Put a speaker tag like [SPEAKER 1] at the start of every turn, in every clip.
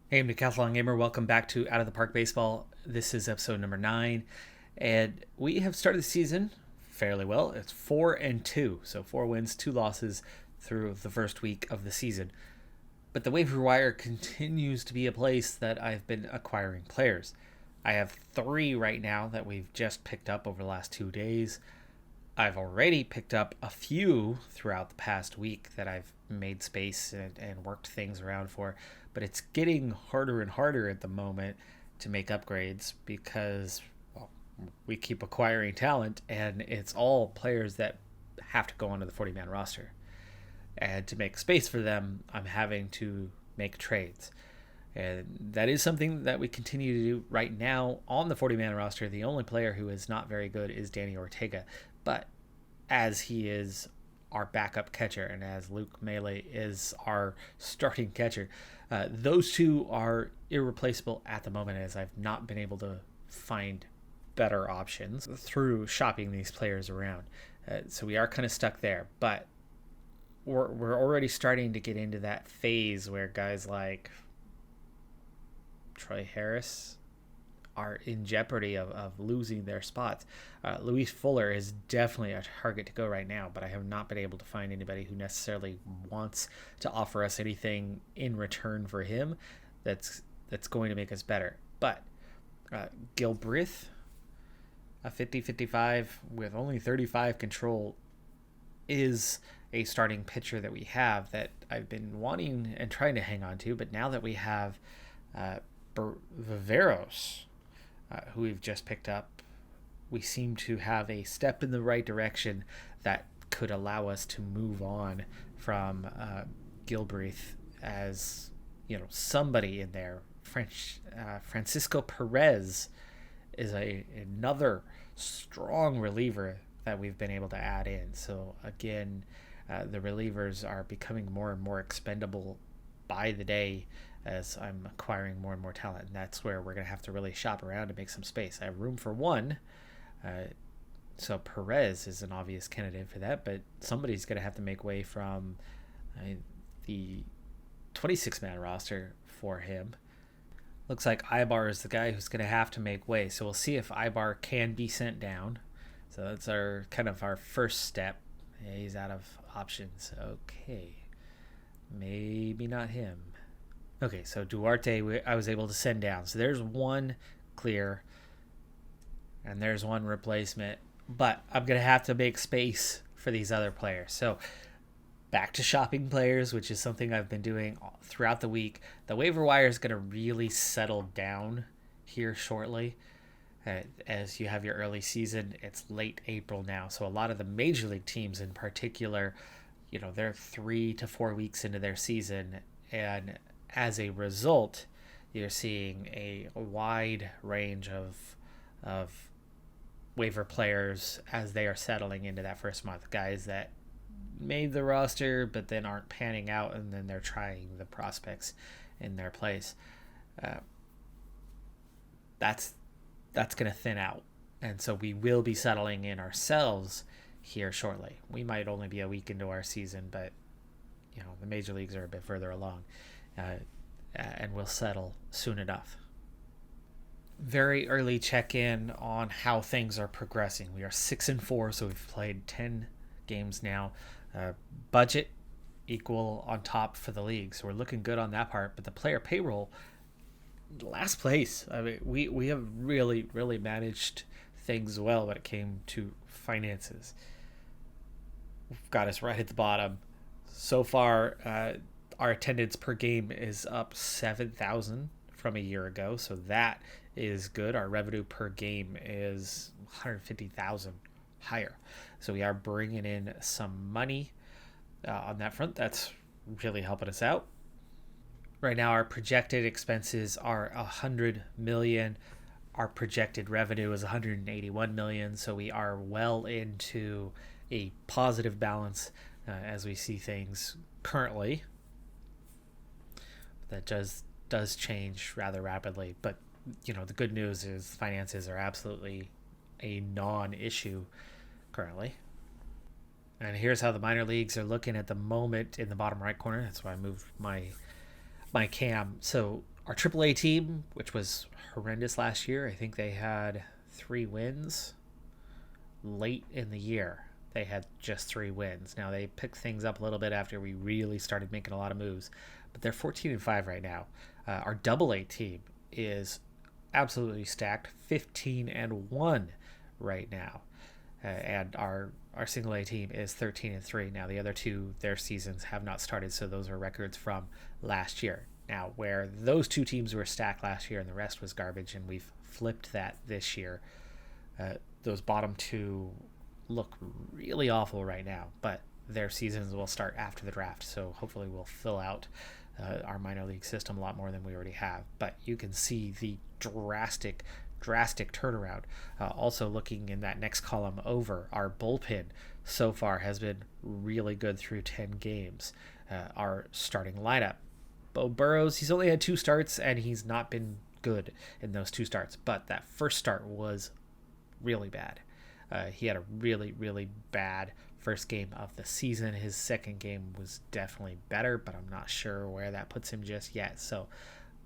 [SPEAKER 1] Hey, I'm Decathlon Gamer. Welcome back to Out of the Park Baseball. This is episode number 9, and we have started the season fairly well. It's 4-2, so 4 wins, 2 losses through the first week of the season. But the waiver wire continues to be a place that I've been acquiring players. I have 3 right now that we've just picked up over the last 2 days. I've already picked up a few throughout the past week that I've made space and worked things around for, but it's getting harder and harder at the moment to make upgrades because well, we keep acquiring talent and it's all players that have to go onto the 40-man roster. And to make space for them, I'm having to make trades. And that is something that we continue to do right now on the 40-man roster. The only player who is not very good is Danny Ortega. But as he is our backup catcher and as Luke Melee is our starting catcher, those two are irreplaceable at the moment as I've not been able to find better options through shopping these players around. So we are kind of stuck there. But we're already starting to get into that phase where guys like Troy Harris are in jeopardy of losing their spots. Louise Fuller is definitely a target to go right now, but I have not been able to find anybody who necessarily wants to offer us anything in return for him that's going to make us better. But Gilbreth, a 50-55 with only 35 control, is a starting pitcher that we have that I've been wanting and trying to hang on to, but now that we have Viveros, who we've just picked up, we seem to have a step in the right direction that could allow us to move on from Gilbreth as somebody in there. Francisco Perez is another strong reliever that we've been able to add in. So again, the relievers are becoming more and more expendable by the day as I'm acquiring more and more talent. And that's where we're going to have to really shop around to make some space. I have room for one. So Perez is an obvious candidate for that, but somebody's going to have to make way from the 26-man roster for him. Looks like Ibar is the guy who's going to have to make way. So we'll see if Ibar can be sent down. So that's our first step. Yeah, he's out of options. Okay. Maybe not him. Okay, so Duarte I was able to send down. So there's one clear, and there's one replacement. But I'm going to have to make space for these other players. So back to shopping players, which is something I've been doing throughout the week. The waiver wire is going to really settle down here shortly. As you have your early season, it's late April now. So a lot of the major league teams in particular, they're 3 to 4 weeks into their season, and as a result, you're seeing a wide range of waiver players as they are settling into that first month. Guys that made the roster but then aren't panning out, and then they're trying the prospects in their place. That's going to thin out, and so we will be settling in ourselves here shortly. We might only be a week into our season, but the major leagues are a bit further along. And we'll settle soon enough. Very early check-in on how things are progressing. We are 6-4, so we've played 10 games now. Budget equal on top for the league, so we're looking good on that part. But the player payroll, last place. I mean, we have really, really managed things well when it came to finances. We've got us right at the bottom. So far, our attendance per game is up 7,000 from a year ago, so that is good. Our revenue per game is 150,000 higher, so we are bringing in some money on that front. That's really helping us out. Right now, our projected expenses are 100 million. Our projected revenue is 181 million, so we are well into a positive balance as we see things currently. That does change rather rapidly, but the good news is finances are absolutely a non-issue currently. And here's how the minor leagues are looking at the moment in the bottom right corner. That's why I moved my cam. So Our AAA team, which was horrendous last year, I think they had 3 wins late in the year. They had just 3 wins. Now they picked things up a little bit after we really started making a lot of moves, but they're 14-5 right now. Our AA team is absolutely stacked, 15-1 right now, and our single A team is 13-3. Now the other two, their seasons have not started, so those are records from last year. Now, where those 2 teams were stacked last year and the rest was garbage, and we've flipped that this year. Those bottom 2 look really awful right now, but their seasons will start after the draft, so hopefully we'll fill out our minor league system a lot more than we already have. But you can see the drastic turnaround. Also looking in that next column over, our bullpen so far has been really good through 10 games. Our starting lineup, Beau Burrows, he's only had 2 starts and he's not been good in those 2 starts, but that first start was really bad. He had a really bad first game of the season. His second game was definitely better, but I'm not sure where that puts him just yet. So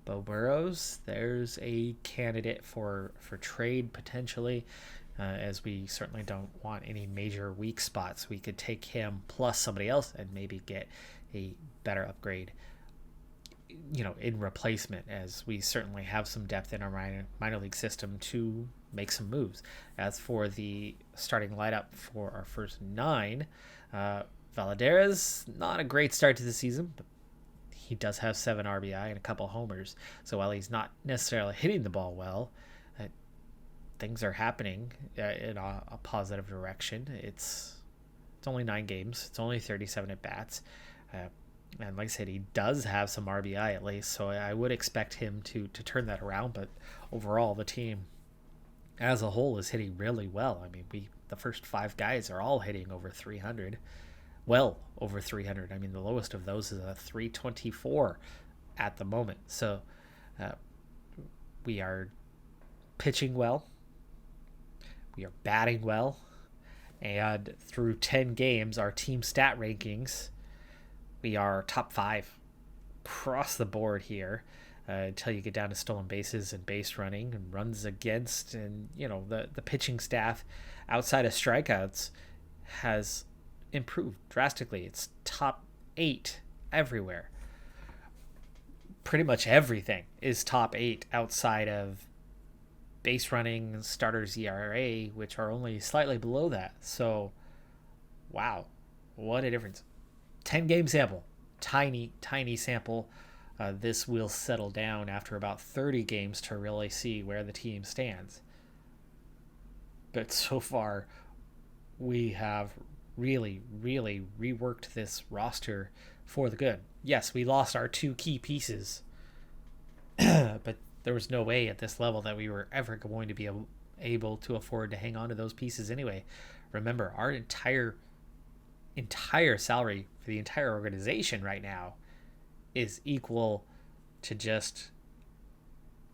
[SPEAKER 1] Beau Burrows, there's a candidate for trade potentially, as we certainly don't want any major weak spots. We could take him plus somebody else and maybe get a better upgrade, in replacement, as we certainly have some depth in our minor league system to make some moves. As for the starting lineup for our first 9, Valadares, not a great start to the season, but he does have 7 RBI and a couple homers. So while he's not necessarily hitting the ball well, things are happening in a positive direction. It's only 9 games. It's only 37 at bats. And like I said, he does have some RBI at least, so I would expect him to turn that around. But overall, the team as a whole is hitting really well. I mean, the first 5 guys are all hitting over 300. Well over 300. I mean, the lowest of those is a 324 at the moment. So we are pitching well. We are batting well. And through 10 games, our team stat rankings, we are top 5 across the board here, until you get down to stolen bases and base running and runs against. And, the pitching staff outside of strikeouts has improved drastically. It's top 8 everywhere. Pretty much everything is top 8 outside of base running, starters ERA, which are only slightly below that. So, wow, what a difference. 10 game sample, tiny sample. This will settle down after about 30 games to really see where the team stands. But so far, we have really reworked this roster for the good. Yes, we lost our 2 key pieces, but there was no way at this level that we were ever going to be able to afford to hang on to those pieces anyway. Remember, our entire salary for the entire organization right now is equal to just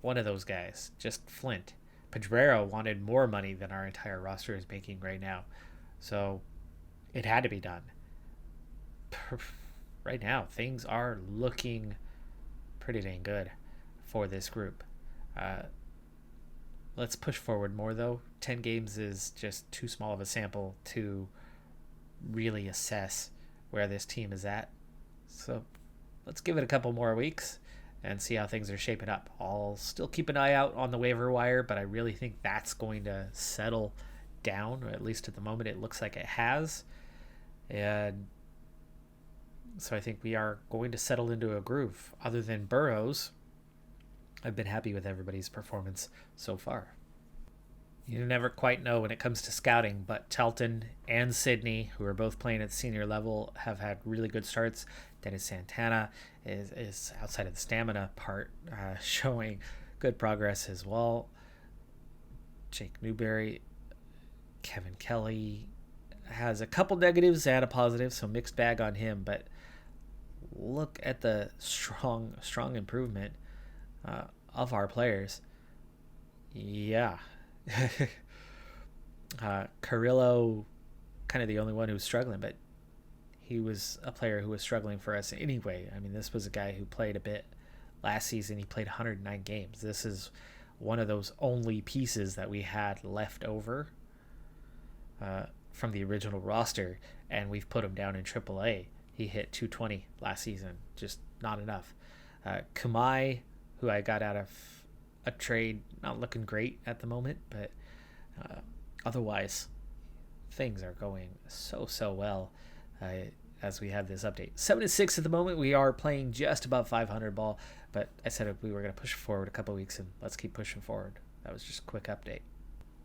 [SPEAKER 1] one of those guys, just Flint. Pedrero wanted more money than our entire roster is making right now. So it had to be done. Right now, things are looking pretty dang good for this group. Let's push forward more, though. 10 games is just too small of a sample to really assess where this team is at. So let's give it a couple more weeks and see how things are shaping up. I'll still keep an eye out on the waiver wire, but I really think that's going to settle down, or at least at the moment it looks like it has. And so I think we are going to settle into a groove. Other than Burrows, I've been happy with everybody's performance so far. You never quite know when it comes to scouting, but Telton and Sydney, who are both playing at senior level, have had really good starts. Dennis Santana is outside of the stamina part, showing good progress as well. Jake Newberry, Kevin Kelly has a couple negatives and a positive, so mixed bag on him, but look at the strong improvement of our players. Yeah. Carrillo, kind of the only one who was struggling, but he was a player who was struggling for us anyway. I mean, this was a guy who played a bit Last season, he played 109 games. This is one of those only pieces that we had left over from the original roster, and we've put him down in AAA. He hit 220 last season, just not enough. Kamai, who I got out of a trade, not looking great at the moment, but otherwise, things are going so well as we have this update. 7-6 at the moment. We are playing just above 500 ball, but I said we were going to push forward a couple weeks, and let's keep pushing forward. That was just a quick update.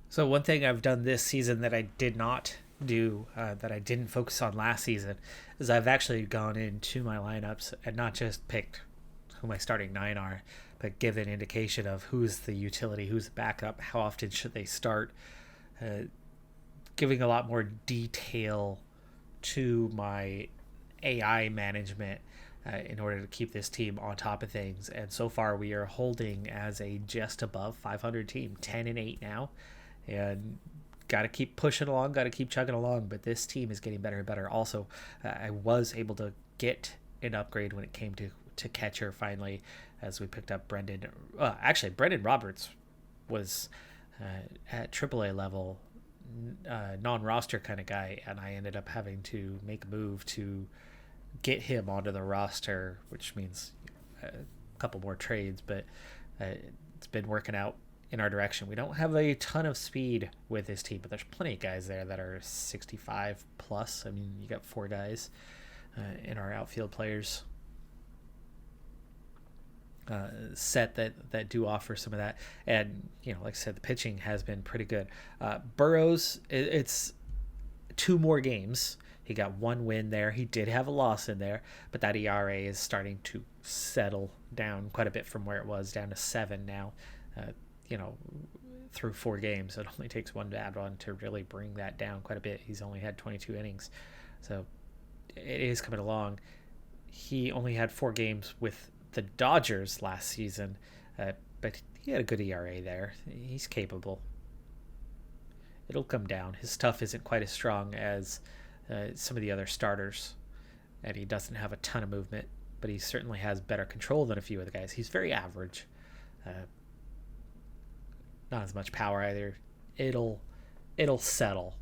[SPEAKER 1] So one thing I've done this season that I did not do, that I didn't focus on last season, is I've actually gone into my lineups and not just picked who my starting 9 are, but give an indication of who's the utility, who's the backup, how often should they start, giving a lot more detail to my AI management in order to keep this team on top of things. And so far we are holding as a just above 500 team, 10-8 now, and got to keep pushing along, got to keep chugging along. But this team is getting better and better. Also, I was able to get an upgrade when it came to catcher finally, as we picked up Brendan. Actually, Brendan Roberts was at AAA level, non-roster kind of guy, and I ended up having to make a move to get him onto the roster, which means a couple more trades, but it's been working out in our direction. We don't have a ton of speed with this team, but there's plenty of guys there that are 65 plus. I mean, you got 4 guys in our outfield players set that do offer some of that. And, like I said, the pitching has been pretty good. Burrows, it's 2 more games. He got 1 win there. He did have a loss in there, but that ERA is starting to settle down quite a bit from where it was, down to 7 now. Through 4 games, it only takes one bad one to really bring that down quite a bit. He's only had 22 innings, so it is coming along. He only had 4 games with the Dodgers last season, but he had a good ERA there. He's capable. It'll come down. His stuff isn't quite as strong as some of the other starters, and he doesn't have a ton of movement, but he certainly has better control than a few of the guys. He's very average. Not as much power either. It'll settle.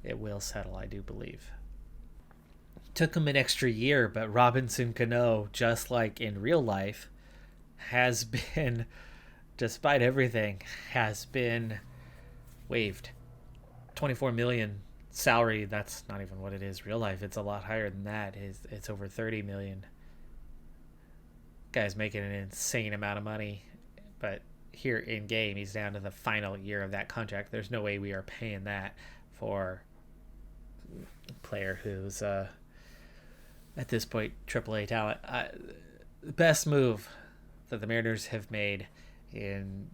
[SPEAKER 1] It will settle, I do believe. Took him an extra year, but Robinson Cano, just like in real life, has been, despite everything, has been waived. $24 million salary. That's not even what it is real life. It's a lot higher than that. It's over $30 million. Guy's making an insane amount of money, but here in game, he's down to the final year of that contract. There's no way we are paying that for a player who's at this point AAA talent. The best move that the Mariners have made in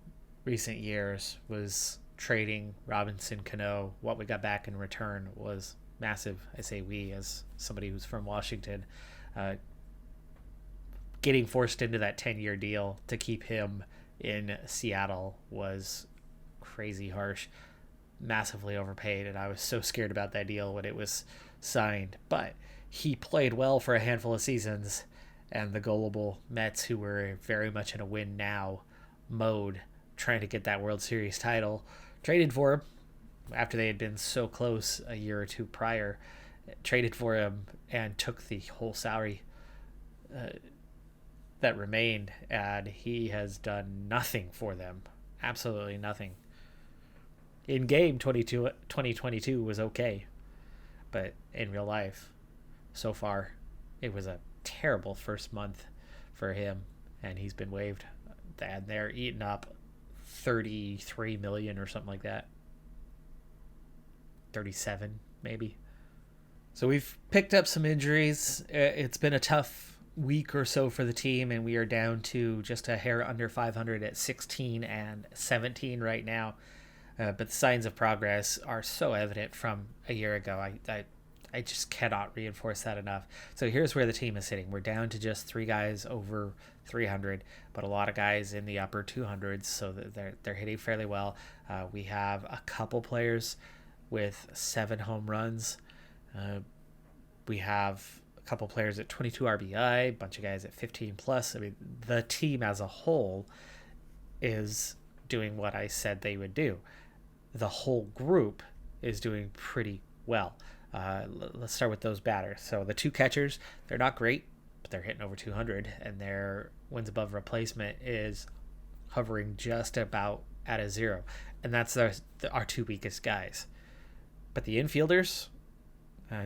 [SPEAKER 1] recent years was trading Robinson Cano. What we got back in return was massive. I say we, as somebody who's from Washington. Getting forced into that 10-year deal to keep him in Seattle was crazy harsh, massively overpaid, and I was so scared about that deal when it was signed. But he played well for a handful of seasons, and the gullible Mets, who were very much in a win now mode, trying to get that World Series title, traded for him after they had been so close a year or 2 prior, traded for him and took the whole salary that remained, and he has done nothing for them. Absolutely nothing. In game, 2022 was okay, but in real life, so far, it was a terrible first month for him, and he's been waived. And they're eating up $33 million or something like that. 37 maybe. So we've picked up some injuries. It's been a tough week or so for the team, and we are down to just a hair under 500 at 16 and 17 right now. But the signs of progress are so evident from a year ago. I just cannot reinforce that enough. So here's where the team is sitting. We're down to just 3 guys over 300, but a lot of guys in the upper 200s, so they're hitting fairly well. We have a couple players with 7 home runs. We have couple players at 22 RBI, a bunch of guys at 15 plus. I mean, the team as a whole is doing what I said they would do. The whole group is doing pretty well. Let's start with those batters. So the two catchers, they're not great, but they're hitting over 200, and their wins above replacement is hovering just about at a 0. And that's our two weakest guys. But the infielders,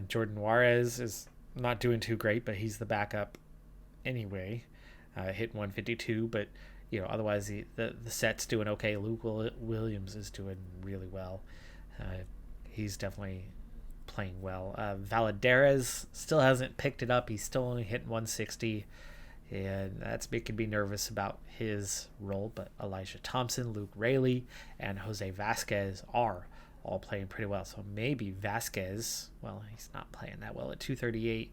[SPEAKER 1] Jordan Juarez is not doing too great, but he's the backup anyway. Hitting 152, but otherwise the set's doing okay. Luke Williams is doing really well. He's definitely playing well. Valadares still hasn't picked it up. He's still only hitting 160, and that's making me nervous about his role. But Elijah Thompson, Luke Raley, and Jose Vasquez are all playing pretty well. So maybe Vasquez, well, he's not playing that well at 238.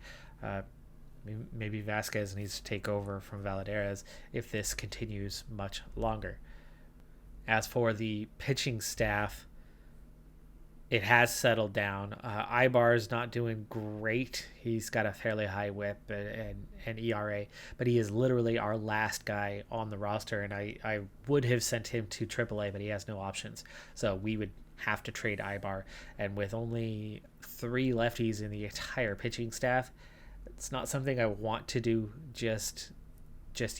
[SPEAKER 1] Maybe Vasquez needs to take over from Valadares if this continues much longer. As for the pitching staff, it has settled down. Ibar's not doing great. He's got a fairly high whip and ERA, but he is literally our last guy on the roster, and I would have sent him to AAA, but he has no options. So we would have to trade Ibar, and with only 3 lefties in the entire pitching staff, it's not something I want to do just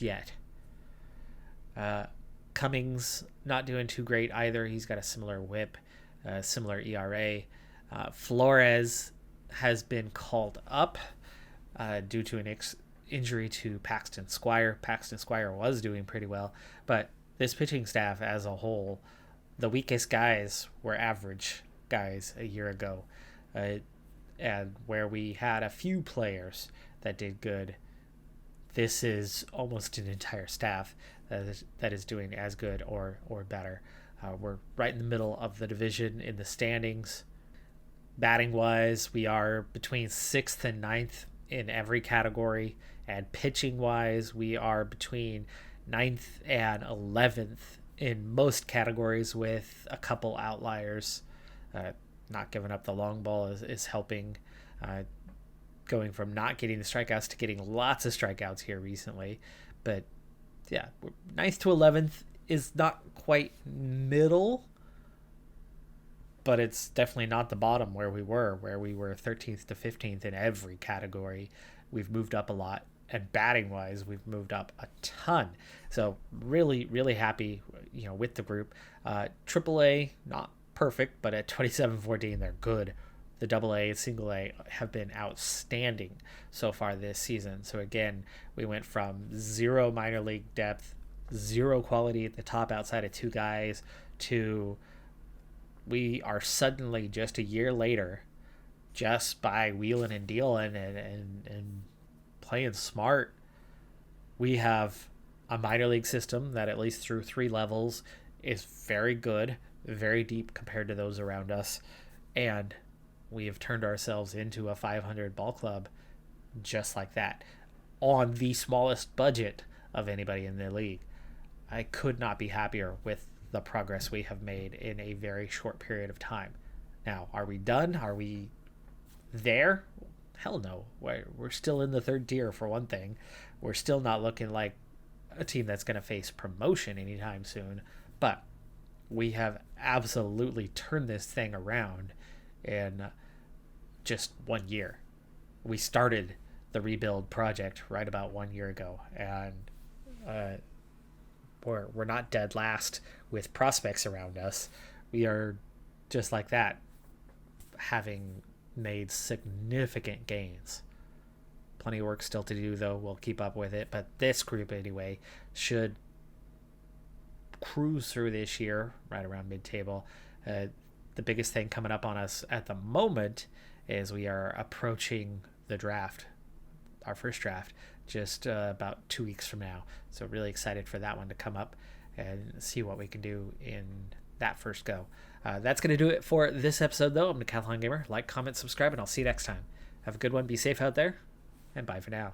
[SPEAKER 1] yet. Cummings not doing too great either. He's got a similar whip, similar ERA. Flores has been called up due to an injury to Paxton Squire. Paxton Squire was doing pretty well, but this pitching staff as a whole, the weakest guys were average guys a year ago. And where we had a few players that did good, this is almost an entire staff that is doing as good or better. We're right in the middle of the division in the standings. Batting wise, we are between 6th and 9th in every category, and pitching wise, we are between 9th and 11th in most categories, with a couple outliers. Not giving up the long ball is helping. Going from not getting the strikeouts to getting lots of strikeouts here recently. But yeah, 9th to 11th is not quite middle, but it's definitely not the bottom where we were 13th to 15th in every category. We've moved up a lot, and batting wise, we've moved up a ton. So really, really happy, with the group. AAA, not perfect, but at 27-14, they're good. The AA and single A have been outstanding so far this season. So again, we went from 0 minor league depth, 0 quality at the top outside of 2 guys, to we are suddenly, just a year later, just by wheeling and dealing and playing smart, we have a minor league system that, at least through 3 levels, is very good, very deep compared to those around us, and we have turned ourselves into a 500 ball club just like that, on the smallest budget of anybody in the league. I could not be happier with the progress we have made in a very short period of time. Now, are we done? Are we there? Hell no. We're still in the 3rd tier, for one thing. We're still not looking like a team that's going to face promotion anytime soon, but we have absolutely turned this thing around in just 1 year. We started the rebuild project right about 1 year ago, and we're not dead last with prospects around us. We are just like that, having made significant gains. Plenty of work still to do, though. We'll keep up with it, but this group anyway should cruise through this year right around mid-table. The biggest thing coming up on us at the moment is we are approaching the draft, our first draft, just about 2 weeks from now. So really excited for that one to come up and see what we can do in that first go. That's going to do it for this episode, though. I'm Decathlon Gamer. Like, comment, subscribe, and I'll see you next time. Have a good one. Be safe out there, and bye for now.